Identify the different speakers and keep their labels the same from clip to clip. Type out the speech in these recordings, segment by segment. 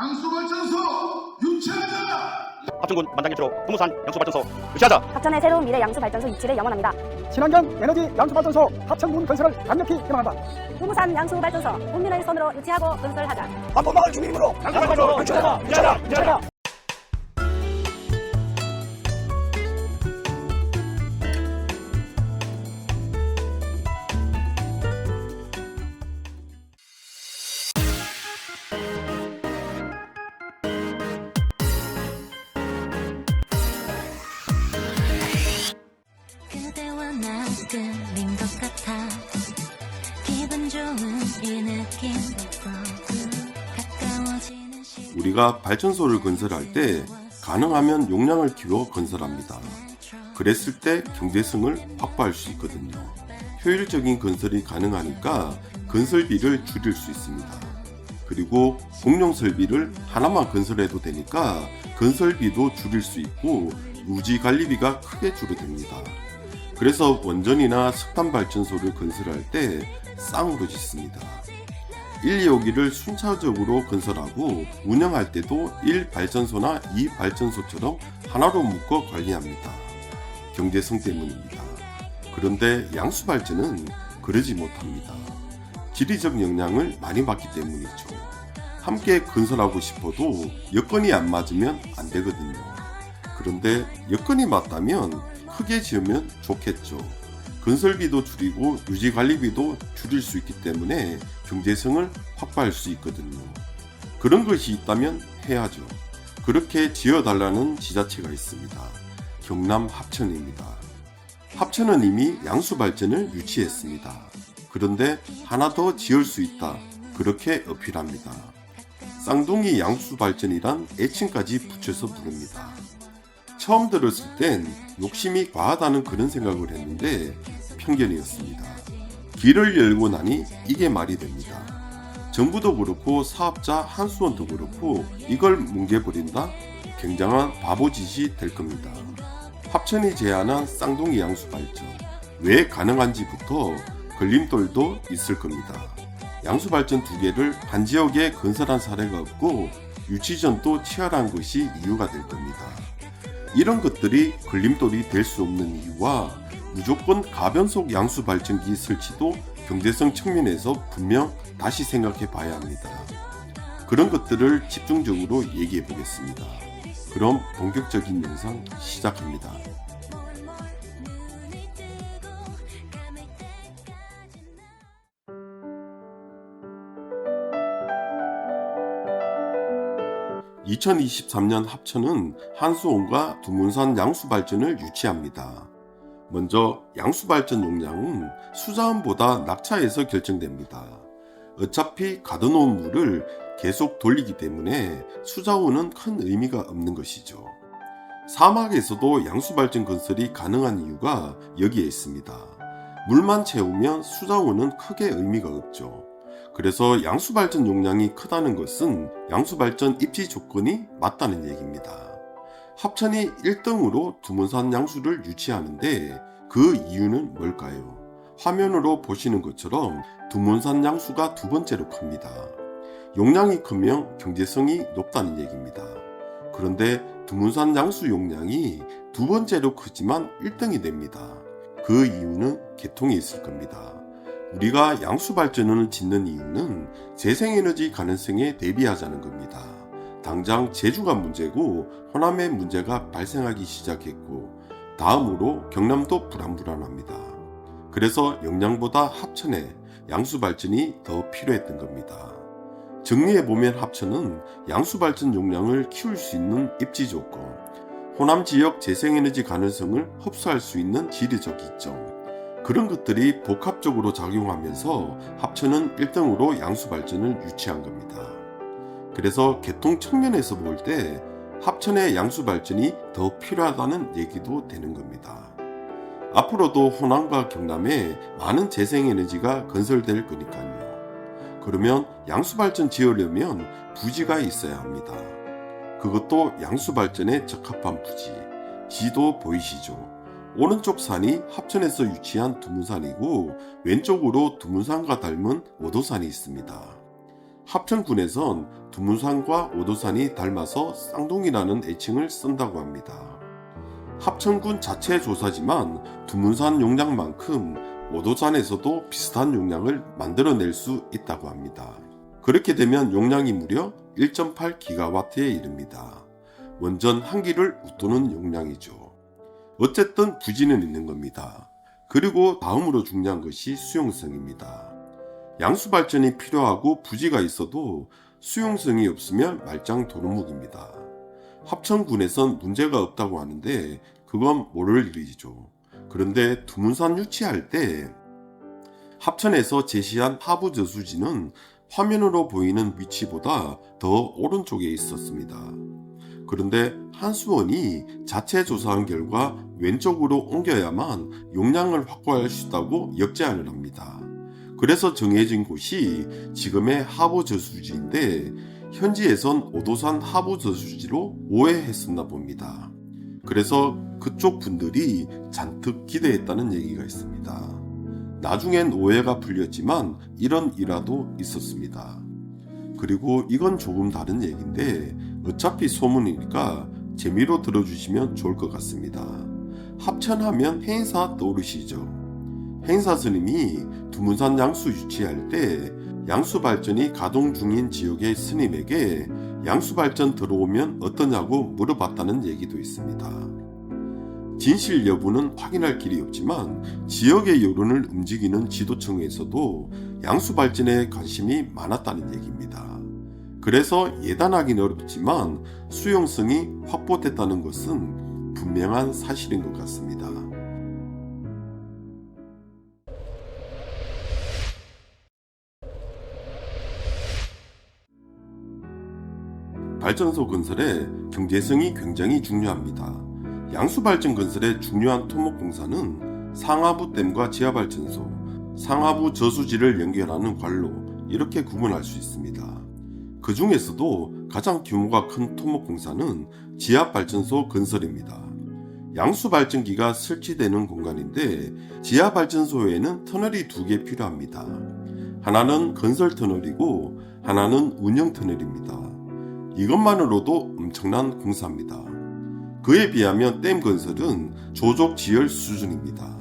Speaker 1: 양수발전소 유치하자!
Speaker 2: 합천군 만장일치로 두무산 양수발전소 유치하자.
Speaker 3: 합천의 새로운 미래 양수발전소 유치를 영원합니다.
Speaker 4: 친환경 에너지 양수발전소 합천군 건설을 강력히 희망한다.
Speaker 3: 두무산 양수발전소 국민의 손으로 유치하고 건설하자.
Speaker 4: 반포마을 주민으로 양수발전소 유치하자. 유치하자.
Speaker 5: 그대와 나 끌린 것 같아 기분 좋은 이 느낌 가까워지는 시간
Speaker 6: 우리가 발전소를 건설할 때 가능하면 용량을 키워 건설합니다. 그랬을 때 경제성을 확보할 수 있거든요. 효율적인 건설이 가능하니까 건설비를 줄일 수 있습니다. 그리고 공용 설비를 하나만 건설해도 되니까 건설비도 줄일 수 있고 유지 관리비가 크게 줄어듭니다. 그래서 원전이나 석탄 발전소를 건설할 때 쌍으로 짓습니다. 1, 2호기를 순차적으로 건설하고 운영할 때도 1발전소나 2발전소처럼 하나로 묶어 관리합니다. 경제성 때문입니다. 그런데 양수발전은 그러지 못합니다. 지리적 영향을 많이 받기 때문이죠. 함께 건설하고 싶어도 여건이 안 맞으면 안 되거든요. 그런데 여건이 맞다면 크게 지으면 좋겠죠. 건설비도 줄이고 유지관리비도 줄일 수 있기 때문에 경제성을 확보할 수 있거든요. 그런 것이 있다면 해야죠. 그렇게 지어달라는 지자체가 있습니다. 경남 합천입니다. 합천은 이미 양수발전을 유치했습니다. 그런데 하나 더 지을 수 있다. 그렇게 어필합니다. 쌍둥이 양수발전이란 애칭까지 붙여서 부릅니다. 처음 들었을 땐 욕심이 과하다는 그런 생각을 했는데 편견이었습니다. 길을 열고 나니 이게 말이 됩니다. 정부도 그렇고 사업자 한수원도 그렇고 이걸 뭉개버린다? 굉장한 바보짓이 될 겁니다. 합천이 제안한 쌍둥이 양수발전 왜 가능한지부터 걸림돌도 있을 겁니다. 양수발전 2개를 한 지역에 건설한 사례가 없고 유치전도 치열한 것이 이유가 될 겁니다. 이런 것들이 걸림돌이 될 수 없는 이유와 무조건 가변속 양수발전기 설치도 경제성 측면에서 분명 다시 생각해 봐야 합니다. 그런 것들을 집중적으로 얘기해 보겠습니다. 그럼 본격적인 영상 시작합니다. (2023년) 합천은 한수원과 두문산 양수발전을 유치합니다. 먼저 양수발전 용량은 수자원보다 낙차해서 결정됩니다. 어차피 가둬놓은 물을 계속 돌리기 때문에 수자원은 큰 의미가 없는 것이죠. 사막에서도 양수발전 건설이 가능한 이유가 여기에 있습니다. 물만 채우면 수자원은 크게 의미가 없죠. 그래서 양수발전 용량이 크다는 것은 양수발전 입지 조건이 맞다는 얘기입니다. 합천이 1등으로 두문산 양수를 유치하는데 그 이유는 뭘까요? 화면으로 보시는 것처럼 두문산 양수가 두 번째로 큽니다. 용량이 크면 경제성이 높다는 얘기입니다. 그런데 두문산 양수 용량이 두 번째로 크지만 1등이 됩니다. 그 이유는 개통이 있을 겁니다. 우리가 양수발전을 짓는 이유는 재생에너지 가능성에 대비하자는 겁니다. 당장 제주가 문제고 호남의 문제가 발생하기 시작했고 다음으로 경남도 불안합니다. 그래서 영양보다 합천에 양수발전이 더 필요했던 겁니다. 정리해보면 합천은 양수발전 용량을 키울 수 있는 입지 조건, 호남 지역 재생에너지 가능성을 흡수할 수 있는 지리적 이점, 그런 것들이 복합적으로 작용하면서 합천은 1등으로 양수발전을 유치한 겁니다. 그래서 개통 측면에서 볼 때 합천의 양수발전이 더 필요하다는 얘기도 되는 겁니다. 앞으로도 호남과 경남에 많은 재생에너지가 건설될 거니까요. 그러면 양수발전 지으려면 부지가 있어야 합니다. 그것도 양수발전에 적합한 부지. 지도 보이시죠? 오른쪽 산이 합천에서 유치한 두문산이고 왼쪽으로 두문산과 닮은 오도산이 있습니다. 합천군에선 두문산과 오도산이 닮아서 쌍둥이라는 애칭을 쓴다고 합니다. 합천군 자체 조사지만 두문산 용량만큼 오도산에서도 비슷한 용량을 만들어낼 수 있다고 합니다. 그렇게 되면 용량이 무려 1.8GW에 이릅니다. 원전 한 기를 웃도는 용량이죠. 어쨌든 부지는 있는 겁니다. 그리고 다음으로 중요한 것이 수용성입니다. 양수발전이 필요하고 부지가 있어도 수용성이 없으면 말짱 도루묵입니다. 합천군에선 문제가 없다고 하는데 그건 모를 일이죠. 그런데 두문산 유치할 때 합천에서 제시한 하부 저수지는 화면으로 보이는 위치보다 더 오른쪽에 있었습니다. 그런데 한수원이 자체 조사한 결과 왼쪽으로 옮겨야만 용량을 확보할 수 있다고 역제안을 합니다. 그래서 정해진 곳이 지금의 하부 저수지인데 현지에선 오도산 하부 저수지로 오해했었나 봅니다. 그래서 그쪽 분들이 잔뜩 기대했다는 얘기가 있습니다. 나중엔 오해가 풀렸지만 이런 일화도 있었습니다. 그리고 이건 조금 다른 얘기인데 어차피 소문이니까 재미로 들어주시면 좋을 것 같습니다. 합천하면 해인사 떠오르시죠? 해인사 스님이 두문산 양수 유치할 때 양수발전이 가동 중인 지역의 스님에게 양수발전 들어오면 어떠냐고 물어봤다는 얘기도 있습니다. 진실 여부는 확인할 길이 없지만 지역의 여론을 움직이는 지도층에서도 양수발전에 관심이 많았다는 얘기입니다. 그래서 예단하기는 어렵지만 수용성이 확보됐다는 것은 분명한 사실인 것 같습니다. 발전소 건설에 경제성이 굉장히 중요합니다. 양수발전 건설의 중요한 토목공사는 상하부댐과 지하발전소, 상하부 저수지를 연결하는 관로 이렇게 구분할 수 있습니다. 그 중에서도 가장 규모가 큰 토목공사는 지하발전소 건설입니다. 양수발전기가 설치되는 공간인데 지하발전소에는 터널이 2개 필요합니다. 하나는 건설 터널이고 하나는 운영 터널입니다. 이것만으로도 엄청난 공사입니다. 그에 비하면 댐 건설은 조족 지열 수준입니다.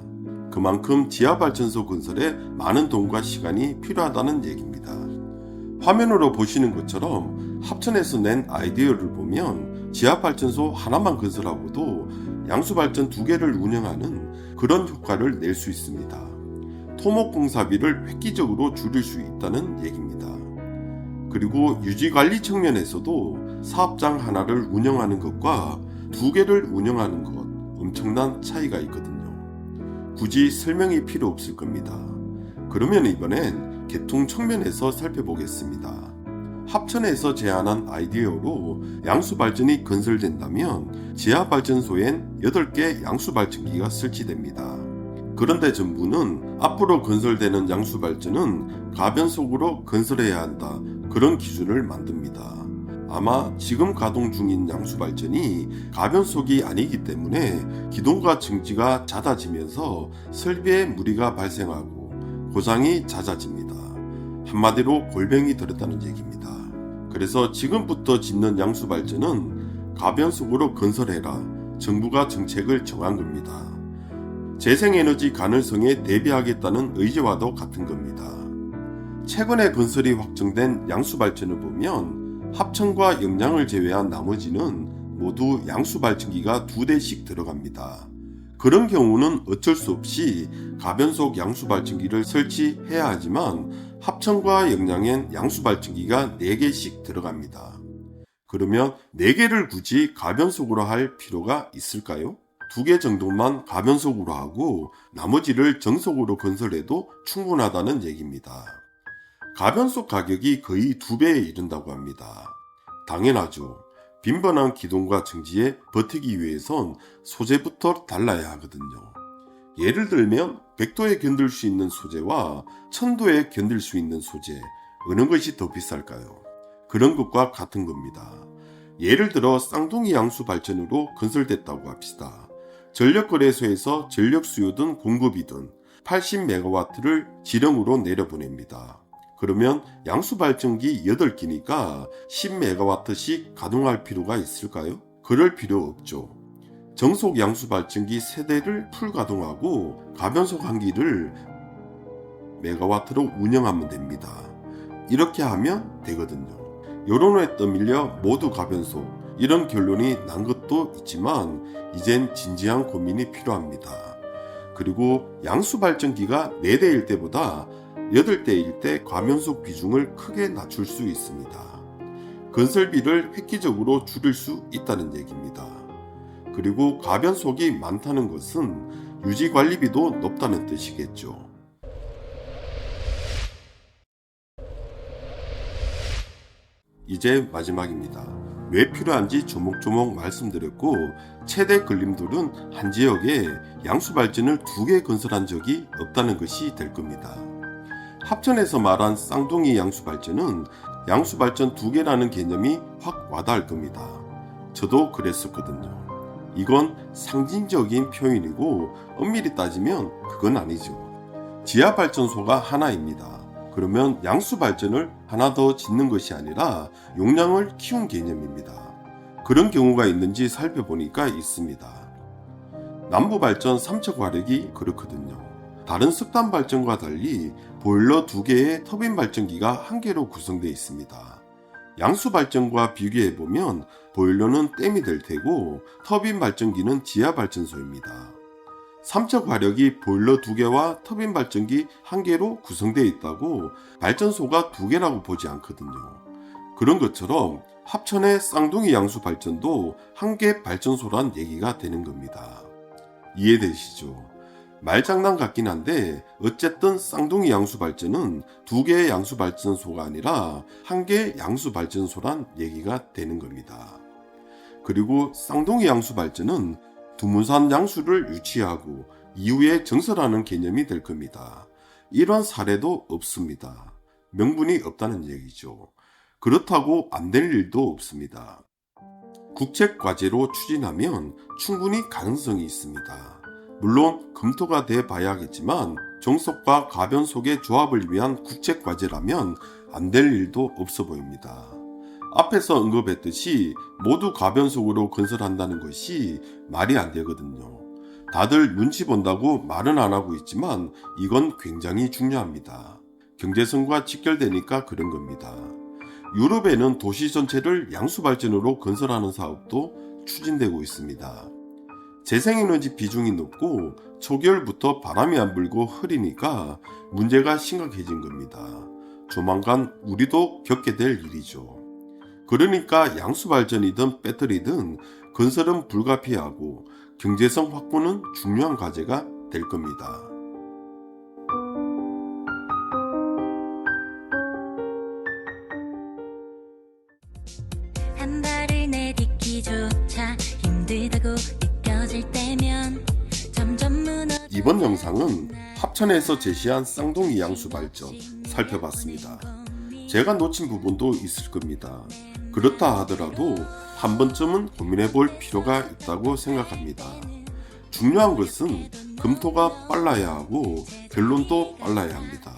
Speaker 6: 그만큼 지하발전소 건설에 많은 돈과 시간이 필요하다는 얘기입니다. 화면으로 보시는 것처럼 합천에서 낸 아이디어를 보면 지하발전소 하나만 건설하고도 양수발전 2개를 운영하는 그런 효과를 낼 수 있습니다. 토목공사비를 획기적으로 줄일 수 있다는 얘기입니다. 그리고 유지관리 측면에서도 사업장 하나를 운영하는 것과 2개를 운영하는 것 엄청난 차이가 있거든요. 굳이 설명이 필요 없을 겁니다. 그러면 이번엔 개통 측면에서 살펴보겠습니다. 합천에서 제안한 아이디어로 양수발전이 건설된다면 지하발전소엔 8개 양수발전기가 설치됩니다. 그런데 정부는 앞으로 건설되는 양수발전은 가변속으로 건설해야 한다. 그런 기준을 만듭니다. 아마 지금 가동 중인 양수발전이 가변속이 아니기 때문에 기동과 증지가 잦아지면서 설비에 무리가 발생하고 고장이 잦아집니다. 한마디로 골병이 들었다는 얘기입니다. 그래서 지금부터 짓는 양수발전은 가변속으로 건설해라. 정부가 정책을 정한 겁니다. 재생에너지 가능성에 대비하겠다는 의지와도 같은 겁니다. 최근에 건설이 확정된 양수발전을 보면 합천과 영양을 제외한 나머지는 모두 양수발전기가 2대씩 들어갑니다. 그런 경우는 어쩔 수 없이 가변속 양수발전기를 설치해야 하지만 합천과 영양엔 양수발전기가 4개씩 들어갑니다. 그러면 4개를 굳이 가변속으로 할 필요가 있을까요? 2개 정도만 가변속으로 하고 나머지를 정속으로 건설해도 충분하다는 얘기입니다. 가변속 가격이 거의 2배에 이른다고 합니다. 당연하죠. 빈번한 기동과 정지에 버티기 위해선 소재부터 달라야 하거든요. 예를 들면 100도에 견딜 수 있는 소재와 1000도에 견딜 수 있는 소재, 어느 것이 더 비쌀까요? 그런 것과 같은 겁니다. 예를 들어 쌍둥이 양수 발전으로 건설됐다고 합시다. 전력거래소에서 전력 수요든 공급이든 80MW를 지령으로 내려보냅니다. 그러면 양수 발전기 8기니까 10MW씩 가동할 필요가 있을까요? 그럴 필요 없죠. 정속 양수 발전기 세대를 풀 가동하고 가변속 1기를 메가와트로 운영하면 됩니다. 이렇게 하면 되거든요. 여론에 떠밀려 모두 가변속, 이런 결론이 난 것도 있지만 이젠 진지한 고민이 필요합니다. 그리고 양수 발전기가 4대일 때보다 8대일 때 가변속 비중을 크게 낮출 수 있습니다. 건설비를 획기적으로 줄일 수 있다는 얘기입니다. 그리고 가변속이 많다는 것은 유지관리비도 높다는 뜻이겠죠. 이제 마지막입니다. 왜 필요한지 조목조목 말씀드렸고, 최대 걸림돌은 한 지역에 양수 발전을 2개 건설한 적이 없다는 것이 될 겁니다. 합천에서 말한 쌍둥이 양수 발전은 양수 발전 2개라는 개념이 확 와닿을 겁니다. 저도 그랬었거든요. 이건 상징적인 표현이고 엄밀히 따지면 그건 아니죠. 지하 발전소가 하나입니다. 그러면 양수 발전을 하나 더 짓는 것이 아니라 용량을 키운 개념입니다. 그런 경우가 있는지 살펴보니까 있습니다. 남부 발전 3척 화력이 그렇거든요. 다른 석탄 발전과 달리 보일러 2개의 터빈 발전기가 1개로 구성되어 있습니다. 양수 발전과 비교해보면 보일러는 댐이 될 테고 터빈 발전기는 지하 발전소입니다. 3척 화력이 보일러 2개와 터빈 발전기 1개로 구성되어 있다고 발전소가 2개라고 보지 않거든요. 그런 것처럼 합천의 쌍둥이 양수 발전도 1개 발전소란 얘기가 되는 겁니다. 이해되시죠? 말장난 같긴 한데 어쨌든 쌍둥이 양수 발전은 2개의 양수 발전소가 아니라 1개의 양수 발전소란 얘기가 되는 겁니다. 그리고 쌍둥이 양수 발전은 두문산 양수를 유치하고 이후에 정설하는 개념이 될 겁니다. 이런 사례도 없습니다. 명분이 없다는 얘기죠. 그렇다고 안 될 일도 없습니다. 국책과제로 추진하면 충분히 가능성이 있습니다. 물론 검토가 돼 봐야겠지만 정석과 가변속의 조합을 위한 국책과제라면 안 될 일도 없어 보입니다. 앞에서 언급했듯이 모두 가변속으로 건설한다는 것이 말이 안 되거든요. 다들 눈치 본다고 말은 안 하고 있지만 이건 굉장히 중요합니다. 경제성과 직결되니까 그런 겁니다. 유럽에는 도시 전체를 양수발전으로 건설하는 사업도 추진되고 있습니다. 재생에너지 비중이 높고 초겨울부터 바람이 안 불고 흐리니까 문제가 심각해진 겁니다. 조만간 우리도 겪게 될 일이죠. 그러니까 양수발전이든 배터리든 건설은 불가피하고 경제성 확보는 중요한 과제가 될 겁니다.
Speaker 5: 한 발을 내딛기조차 힘들다고 느껴질 때면 점점 무너져.
Speaker 6: 이번 영상은 합천에서 제시한 쌍둥이 양수발전 살펴봤습니다. 제가 놓친 부분도 있을 겁니다. 그렇다 하더라도 한 번쯤은 고민해 볼 필요가 있다고 생각합니다. 중요한 것은 검토가 빨라야 하고 결론도 빨라야 합니다.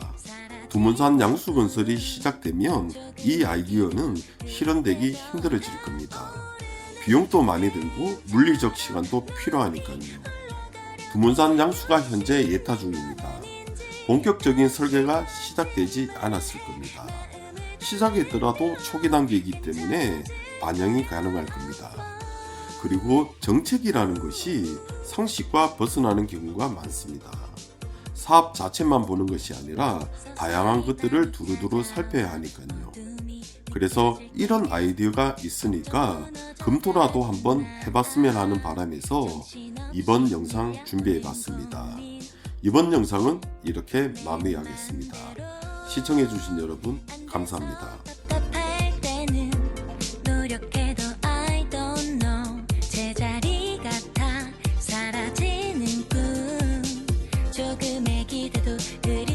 Speaker 6: 두문산 양수 건설이 시작되면 이 아이디어는 실현되기 힘들어질 겁니다. 비용도 많이 들고 물리적 시간도 필요하니까요. 두문산 양수가 현재 예타 중입니다. 본격적인 설계가 시작되지 않았을 겁니다. 시작했더라도 초기 단계이기 때문에 반영이 가능할 겁니다. 그리고 정책이라는 것이 상식과 벗어나는 경우가 많습니다. 사업 자체만 보는 것이 아니라 다양한 것들을 두루두루 살펴야 하니까요. 그래서 이런 아이디어가 있으니까 검토라도 한번 해봤으면 하는 바람에서 이번 영상 준비해봤습니다. 이번 영상은 이렇게 마무리하겠습니다. 시청해주신 여러분 감사합니다.
Speaker 5: 답답할 때는 노력해도 I don't know 제자리 같아 사라지는 꿈 조금의 기대도 그리